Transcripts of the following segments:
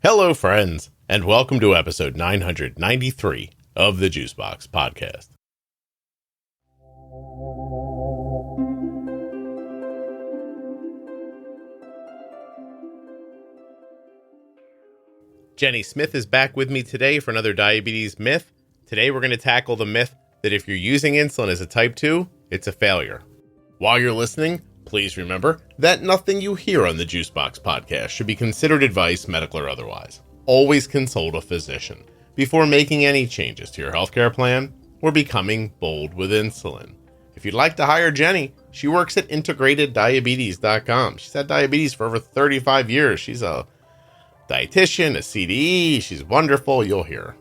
Hello, friends, and welcome to episode 993 of the Juicebox Podcast. Jenny Smith is back with me today for another diabetes myth. Today we're going to tackle the myth that if you're using insulin as a type 2, it's a failure. While you're listening, please remember that nothing you hear on the Juicebox Podcast should be considered advice, medical or otherwise. Always consult a physician before making any changes to your healthcare plan or becoming bold with insulin. If you'd like to hire Jenny, she works at integrateddiabetes.com. She's had diabetes for over 35 years. She's a dietitian, a CDE. She's wonderful. You'll hear her.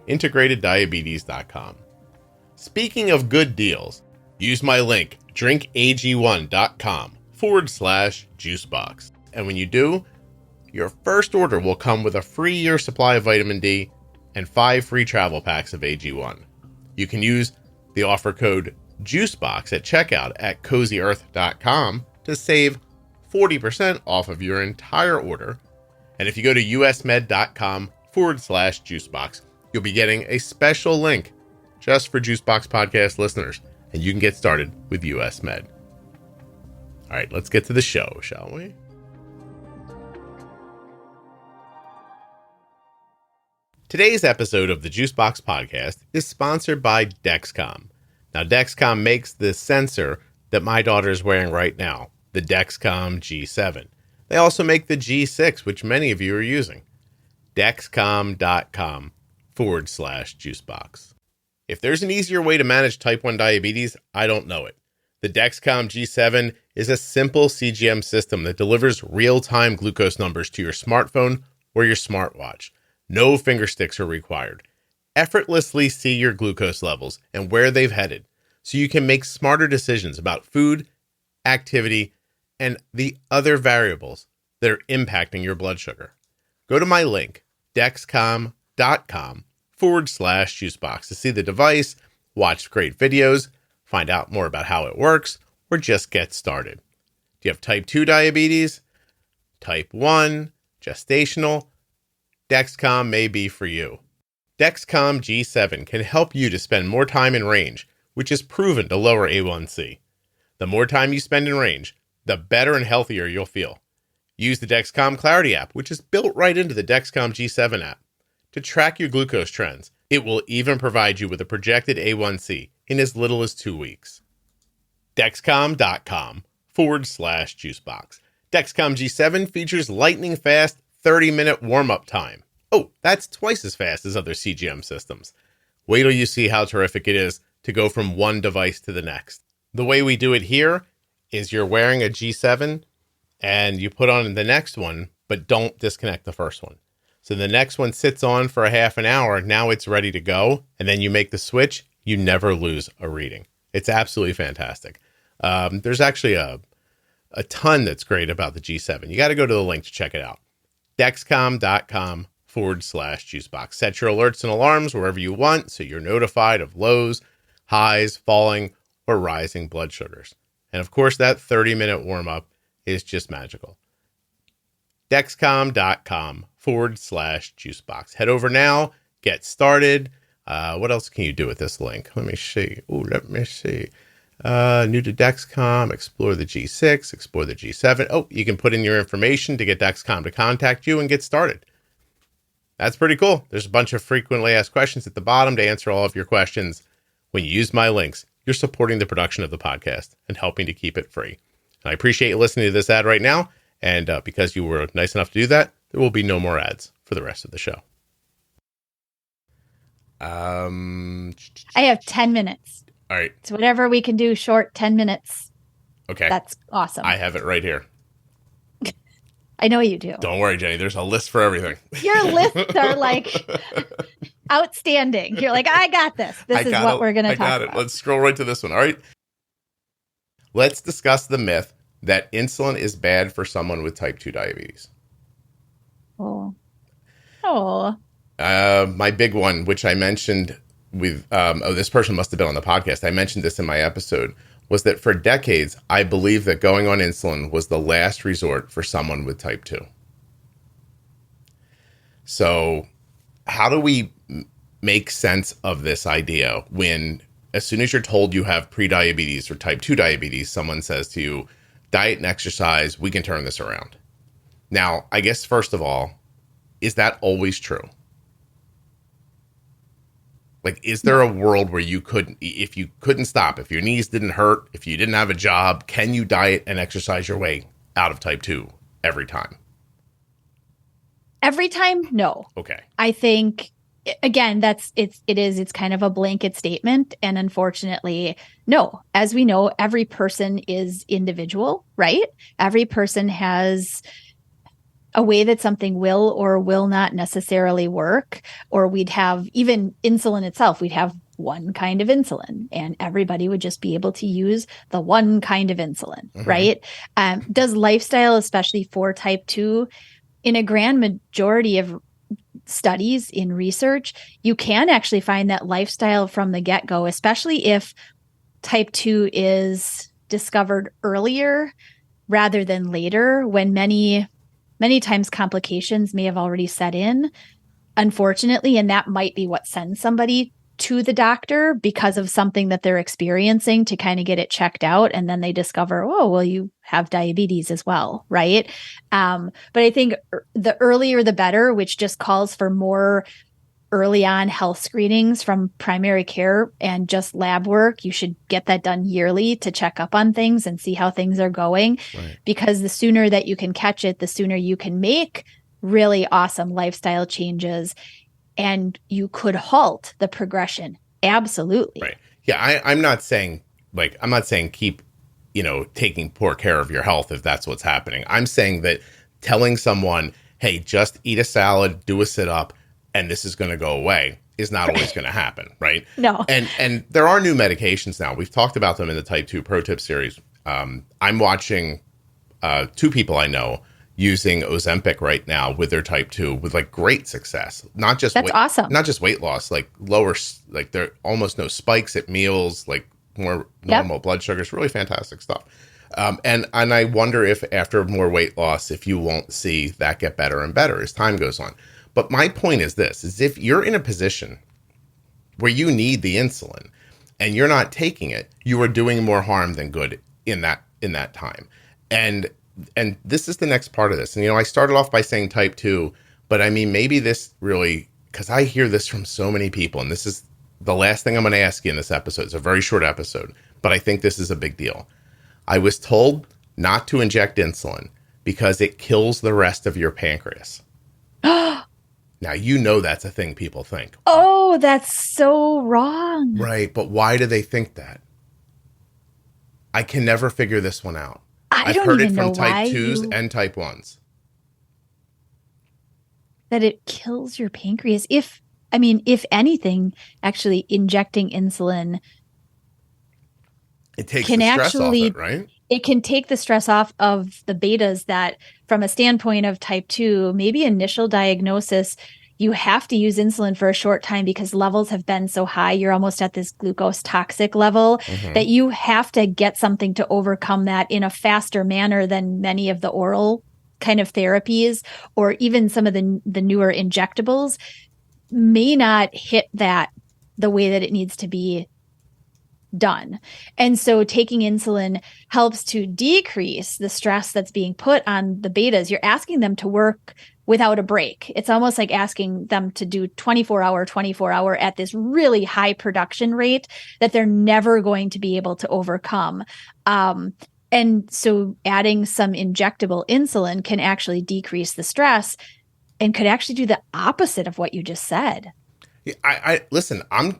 integrateddiabetes.com. Speaking of good deals, use my link, drinkag1.com/juicebox. And when you do, your first order will come with a free year supply of vitamin D and 5 free travel packs of AG1. You can use the offer code JUICEBOX at checkout at CozyEarth.com to save 40% off of your entire order. And if you go to usmed.com/juicebox, you'll be getting a special link just for Juicebox Podcast listeners, and you can get started with US Med. All right, let's get to the show, shall we? Today's episode of the Juicebox Podcast is sponsored by Dexcom. Now, Dexcom makes the sensor that my daughter is wearing right now, the Dexcom G7. They also make the G6, which many of you are using. Dexcom.com/juicebox. If there's an easier way to manage type 1 diabetes, I don't know it. The Dexcom G7 is a simple CGM system that delivers real-time glucose numbers to your smartphone or your smartwatch. No finger sticks are required. Effortlessly see your glucose levels and where they've headed, so you can make smarter decisions about food, activity, and the other variables that are impacting your blood sugar. Go to my link, dexcom.com/juicebox to see the device, watch great videos, find out more about how it works, or just get started. Do you have type 2 diabetes, type 1, gestational? Dexcom may be for you. Dexcom G7 can help you to spend more time in range, which is proven to lower A1C. The more time you spend in range, the better and healthier you'll feel. Use the Dexcom Clarity app, which is built right into the Dexcom G7 app, to track your glucose trends. It will even provide you with a projected A1C in as little as 2 weeks. Dexcom.com/juicebox. Dexcom G7 features lightning fast 30-minute warm-up time. Oh, that's twice as fast as other CGM systems. Wait till you see how terrific it is to go from one device to the next. The way we do it here is you're wearing a G7 and you put on the next one, but don't disconnect the first one. So the next one sits on for a half an hour. Now it's ready to go. And then you make the switch. You never lose a reading. It's absolutely fantastic. There's actually a ton that's great about the G7. You got to go to the link to check it out. Dexcom.com/juicebox. Set your alerts and alarms wherever you want so you're notified of lows, highs, falling, or rising blood sugars. And of course, that 30-minute warm-up is just magical. Dexcom.com/juicebox. Head over now, get started. What else can you do with this link? Let me see. New to Dexcom, explore the G6, explore the G7. Oh, you can put in your information to get Dexcom to contact you and get started. That's pretty cool. There's a bunch of frequently asked questions at the bottom to answer all of your questions. When you use my links, you're supporting the production of the podcast and helping to keep it free. And I appreciate you listening to this ad right now. And because you were nice enough to do that, there will be no more ads for the rest of the show. I have 10 minutes. All right. So whatever we can do short, 10 minutes. Okay. That's awesome. I have it right here. I know you do. Don't worry, Jenny. There's a list for everything. Your lists are like outstanding. You're like, I got this. This is what we're going to talk about. Let's scroll right to this one. All right. Let's discuss the myth that insulin is bad for someone with type 2 diabetes. Oh. My big one, which I mentioned with, this person must have been on the podcast. I mentioned this in my episode, was that for decades, I believed that going on insulin was the last resort for someone with type 2. So how do we make sense of this idea when, as soon as you're told you have prediabetes or type 2 diabetes, someone says to you, diet and exercise, we can turn this around? Now, I guess, first of all, is that always true? Like, is there a world where you couldn't, if you couldn't stop, if your knees didn't hurt, if you didn't have a job, can you diet and exercise your way out of type 2 every time? Every time? No. Okay. I think, again, it's kind of a blanket statement. And unfortunately, no. As we know, every person is individual, right? Every person has a way that something will or will not necessarily work, or we'd have even insulin itself. We'd have one kind of insulin and everybody would just be able to use the one kind of insulin, right? Does lifestyle, especially for type 2, in a grand majority of studies in research, you can actually find that lifestyle from the get-go, especially if type 2 is discovered earlier rather than later, when many times complications may have already set in, unfortunately, and that might be what sends somebody to the doctor because of something that they're experiencing to kind of get it checked out. And then they discover, oh, well, you have diabetes as well, right? But I think the earlier the better, which just calls for more early on health screenings from primary care and just lab work. You should get that done yearly to check up on things and see how things are going, right? Because the sooner that you can catch it, the sooner you can make really awesome lifestyle changes and you could halt the progression. Absolutely. Right. Yeah. I'm not saying keep, taking poor care of your health if that's what's happening. I'm saying that telling someone, hey, just eat a salad, do a sit up, and this is going to go away is not always going to happen, right? No. And there are new medications now. We've talked about them in the Type 2 Pro Tip series. I'm watching 2 people I know using Ozempic right now with their Type 2 with like great success. Awesome. Not just weight loss, like lower, like there are almost no spikes at meals, like more normal blood sugars, really fantastic stuff. And I wonder if after more weight loss, if you won't see that get better and better as time goes on. But my point is this, is if you're in a position where you need the insulin and you're not taking it, you are doing more harm than good in that time. And this is the next part of this. And, I started off by saying type 2, but I mean, maybe this really, because I hear this from so many people, and this is the last thing I'm going to ask you in this episode. It's a very short episode, but I think this is a big deal. I was told not to inject insulin because it kills the rest of your pancreas. Now, that's a thing people think. Oh, that's so wrong. Right. But why do they think that? I can never figure this one out. I've heard it from type 2s and type 1s. That it kills your pancreas. If anything, actually injecting insulin, it takes the stress off it, right? It can take the stress off of the betas that, from a standpoint of type 2, maybe initial diagnosis, you have to use insulin for a short time because levels have been so high. You're almost at this glucose toxic level that you have to get something to overcome that in a faster manner than many of the oral kind of therapies, or even some of the newer injectables may not hit that the way that it needs to be done. And so taking insulin helps to decrease the stress that's being put on the betas. You're asking them to work without a break. It's almost like asking them to do 24-hour at this really high production rate that they're never going to be able to overcome. And so adding some injectable insulin can actually decrease the stress and could actually do the opposite of what you just said. I listen, I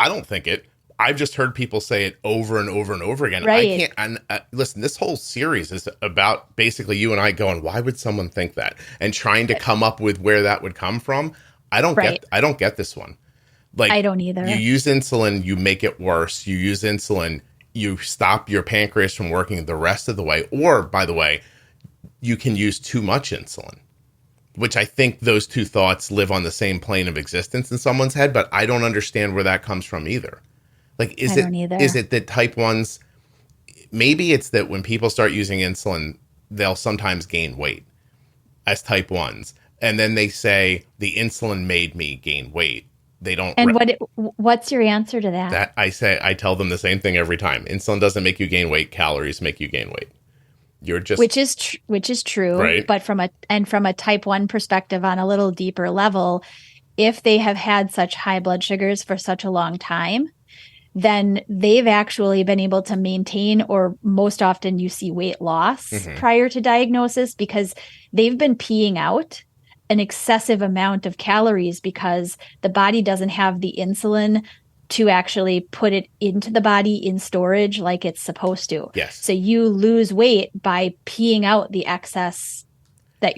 don't think it. I've just heard people say it over and over and over again. Right. I can't. And listen, this whole series is about basically you and I going, why would someone think that? And trying to come up with where that would come from. I don't get this one. Like, I don't either. You use insulin, you make it worse. You use insulin, you stop your pancreas from working the rest of the way. Or, by the way, you can use too much insulin, which I think those two thoughts live on the same plane of existence in someone's head, but I don't understand where that comes from either. Like, is it that type 1s, maybe it's that when people start using insulin, they'll sometimes gain weight as type 1s. And then they say the insulin made me gain weight. They don't. And what's your answer to that? I tell them the same thing every time. Insulin doesn't make you gain weight. Calories make you gain weight. You're just, which is true. Right. But from a type 1 perspective on a little deeper level, if they have had such high blood sugars for such a long time, then they've actually been able to maintain, or most often you see weight loss prior to diagnosis, because they've been peeing out an excessive amount of calories because the body doesn't have the insulin to actually put it into the body in storage like it's supposed to. Yes. So you lose weight by peeing out the excess that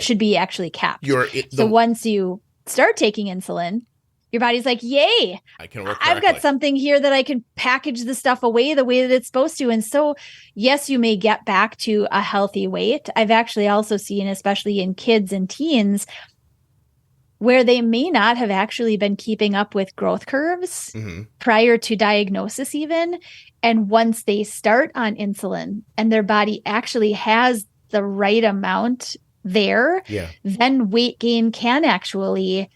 should be actually kept. So once you start taking insulin, your body's like, yay, I can work I've got something here that I can package the stuff away the way that it's supposed to. And so, yes, you may get back to a healthy weight. I've actually also seen, especially in kids and teens, where they may not have actually been keeping up with growth curves prior to diagnosis even. And once they start on insulin and their body actually has the right amount there, then weight gain can actually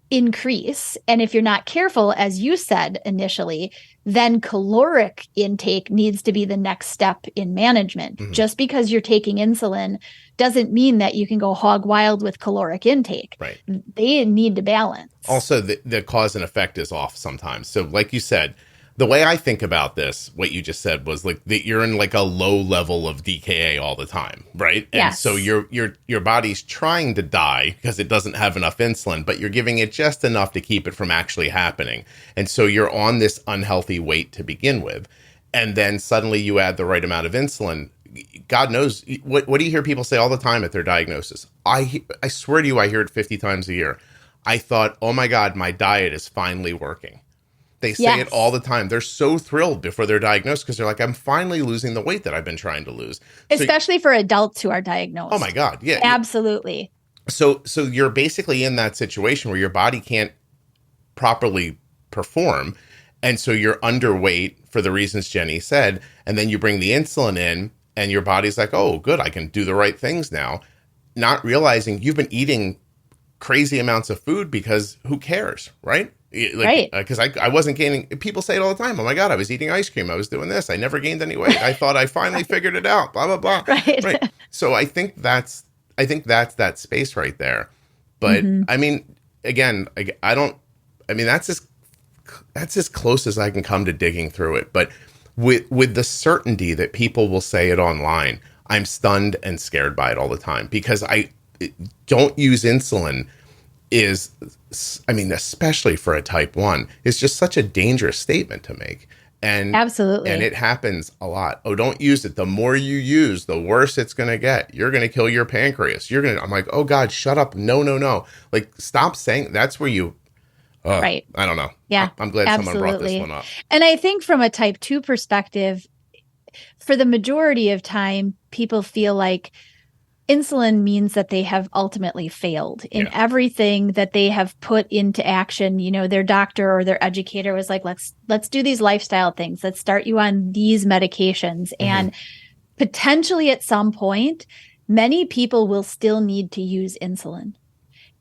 increase. And if you're not careful, as you said initially, then caloric intake needs to be the next step in management. Just because you're taking insulin doesn't mean that you can go hog wild with caloric intake. Right. They need to balance. Also, the cause and effect is off sometimes. So like you said, the way I think about this, what you just said was like that you're in like a low level of DKA all the time, right? And yes. so your body's trying to die because it doesn't have enough insulin, but you're giving it just enough to keep it from actually happening. And so you're on this unhealthy weight to begin with. And then suddenly you add the right amount of insulin. God knows, what do you hear people say all the time at their diagnosis? I swear to you, I hear it 50 times a year. I thought, oh my God, my diet is finally working. They say it all the time. They're so thrilled before they're diagnosed because they're like, I'm finally losing the weight that I've been trying to lose. Especially for adults who are diagnosed. Oh my God. Yeah. Absolutely. So you're basically in that situation where your body can't properly perform. And so you're underweight for the reasons Jenny said. And then you bring the insulin in and your body's like, oh, good, I can do the right things now. Not realizing you've been eating crazy amounts of food because who cares, right? Right. Because I wasn't gaining. People say it all the time. Oh my God, I was eating ice cream. I was doing this. I never gained any weight. I thought I finally figured it out. Blah blah blah. Right. So I think that's that space right there. But I mean, again, that's as close as I can come to digging through it. But with the certainty that people will say it online, I'm stunned and scared by it all the time because I don't use insulin. Especially for a type 1, is just such a dangerous statement to make. And absolutely. And it happens a lot. Oh, don't use it. The more you use, the worse it's going to get. You're going to kill your pancreas. I'm like, oh God, shut up. No. Like, stop saying. That's where you, right. I don't know. Yeah. I'm glad someone brought this one up. And I think from a type 2 perspective, for the majority of time, people feel like insulin means that they have ultimately failed in everything that they have put into action. You know, their doctor or their educator was like, let's do these lifestyle things. Let's start you on these medications. And potentially at some point, many people will still need to use insulin.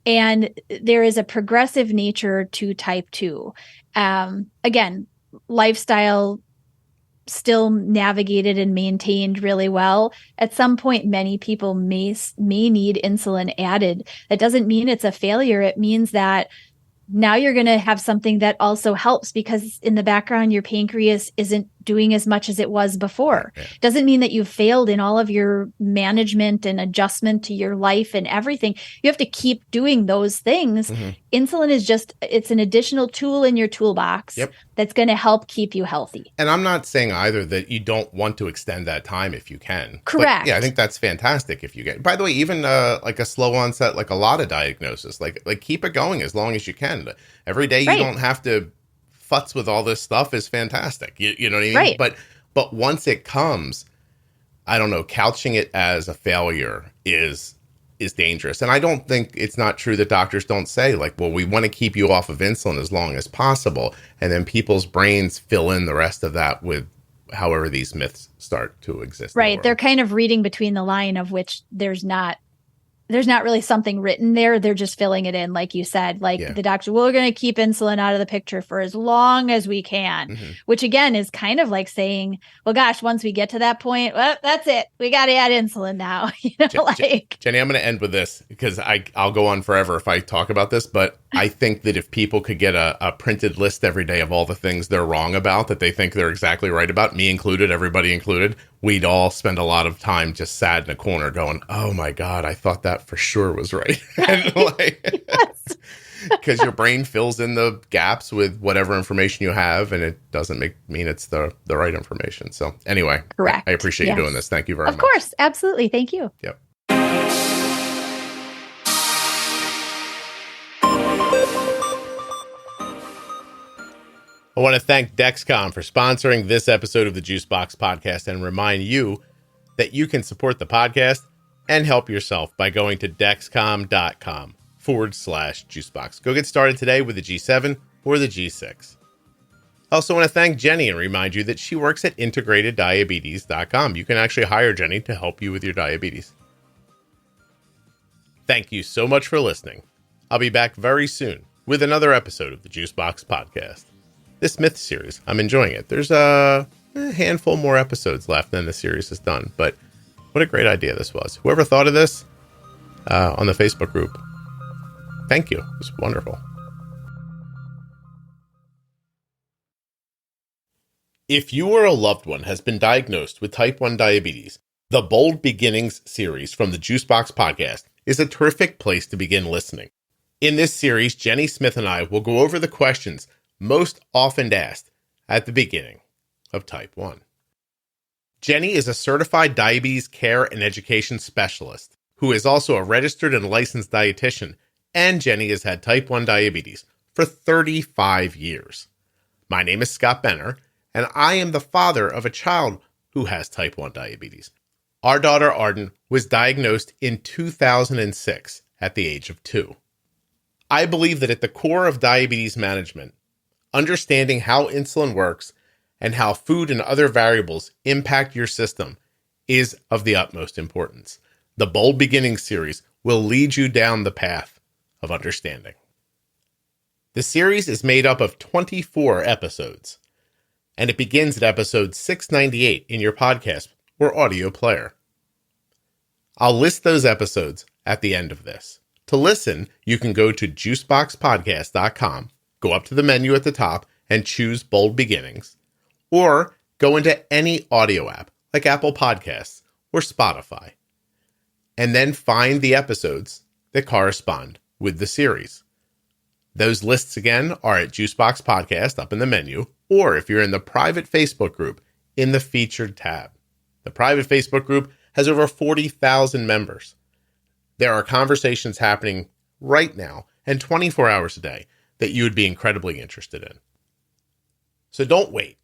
And there is a progressive nature to type 2. Again, lifestyle still navigated and maintained really well. At some point, many people may need insulin added. That doesn't mean it's a failure. It means that now you're going to have something that also helps because in the background, your pancreas isn't doing as much as it was before. Doesn't mean that you've failed in all of your management and adjustment to your life and everything. You have to keep doing those things. Insulin is it's an additional tool in your toolbox that's going to help keep you healthy. And I'm not saying either that you don't want to extend that time if you can. Correct. But I think that's fantastic if you get. By the way, even like a slow onset, like a lot of diagnosis, like keep it going as long as you can. Every day you don't have to futz with all this stuff is fantastic. You know what I mean? Right. But once it comes, I don't know, couching it as a failure is dangerous. And I don't think it's not true that doctors don't say like, well, we want to keep you off of insulin as long as possible. And then people's brains fill in the rest of that with however these myths start to exist. Right. They're kind of reading between the line of which there's not there's not really something written there. They're just filling it in, like you said, like the doctor, we're going to keep insulin out of the picture for as long as we can, which again is kind of like saying, well, gosh, once we get to that point, well, that's it. We got to add insulin now. Jenny, I'm going to end with this because I'll go on forever if I talk about this, but I think that if people could get a printed list every day of all the things they're wrong about, that they think they're exactly right about, me included, everybody included, we'd all spend a lot of time just sat in a corner going, oh my God, I thought that for sure was right. Because your brain fills in the gaps with whatever information you have, and it doesn't mean it's the right information. So anyway, correct. I appreciate you doing this. Thank you very much. Of course. Absolutely. Thank you. Yep. I want to thank Dexcom for sponsoring this episode of the Juicebox Podcast and remind you that you can support the podcast and help yourself by going to dexcom.com/juicebox. Go get started today with the G7 or the G6. I also want to thank Jenny and remind you that she works at integrateddiabetes.com. You can actually hire Jenny to help you with your diabetes. Thank you so much for listening. I'll be back very soon with another episode of the Juicebox Podcast. This myth series, I'm enjoying it. There's a handful more episodes left than the series is done, but what a great idea this was. Whoever thought of this on the Facebook group, thank you. It was wonderful. If you or a loved one has been diagnosed with type 1 diabetes, the Bold Beginnings series from the Juicebox Podcast is a terrific place to begin listening. In this series, Jenny Smith and I will go over the questions most often asked at the beginning of type 1. Jenny is a certified diabetes care and education specialist who is also a registered and licensed dietitian, and Jenny has had type 1 diabetes for 35 years. My name is Scott Benner, and I am the father of a child who has type 1 diabetes. Our daughter Arden was diagnosed in 2006 at the age of 2. I believe that at the core of diabetes management, understanding how insulin works and how food and other variables impact your system is of the utmost importance. The Bold Beginnings series will lead you down the path of understanding. The series is made up of 24 episodes, and it begins at episode 698 in your podcast or audio player. I'll list those episodes at the end of this. To listen, you can go to juiceboxpodcast.com, go up to the menu at the top and choose Bold Beginnings, or go into any audio app like Apple Podcasts or Spotify, and then find the episodes that correspond with the series. Those lists again are at Juicebox Podcast up in the menu, or if you're in the private Facebook group, in the featured tab. The private Facebook group has over 40,000 members. There are conversations happening right now and 24 hours a day that you would be incredibly interested in. So don't wait.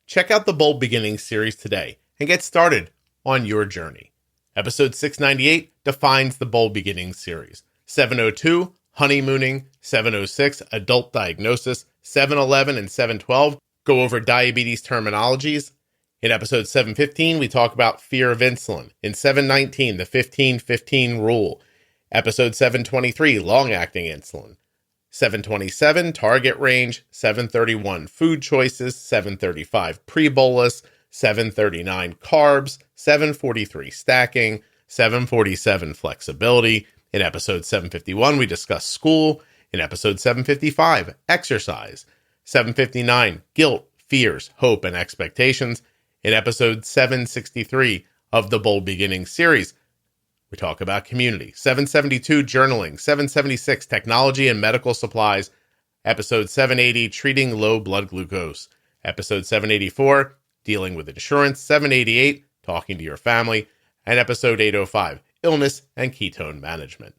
Check out the Bold Beginnings series today and get started on your journey. Episode 698 defines the Bold Beginnings series. 702, honeymooning. 706, adult diagnosis. 711 and 712 go over diabetes terminologies. In episode 715, we talk about fear of insulin. In 719, the 15-15 rule. Episode 723, long-acting insulin. 727, target range. 731, food choices. 735, pre-bolus. 739, carbs. 743, stacking. 747, flexibility. In episode 751, we discuss school. In episode 755, exercise. 759, guilt, fears, hope, and expectations. In episode 763 of the Bold Beginnings series, we talk about community. 772, journaling. 776, technology and medical supplies. Episode 780, treating low blood glucose. Episode 784, dealing with insurance. 788, talking to your family. And episode 805, illness and ketone management.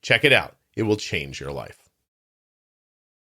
Check it out. It will change your life.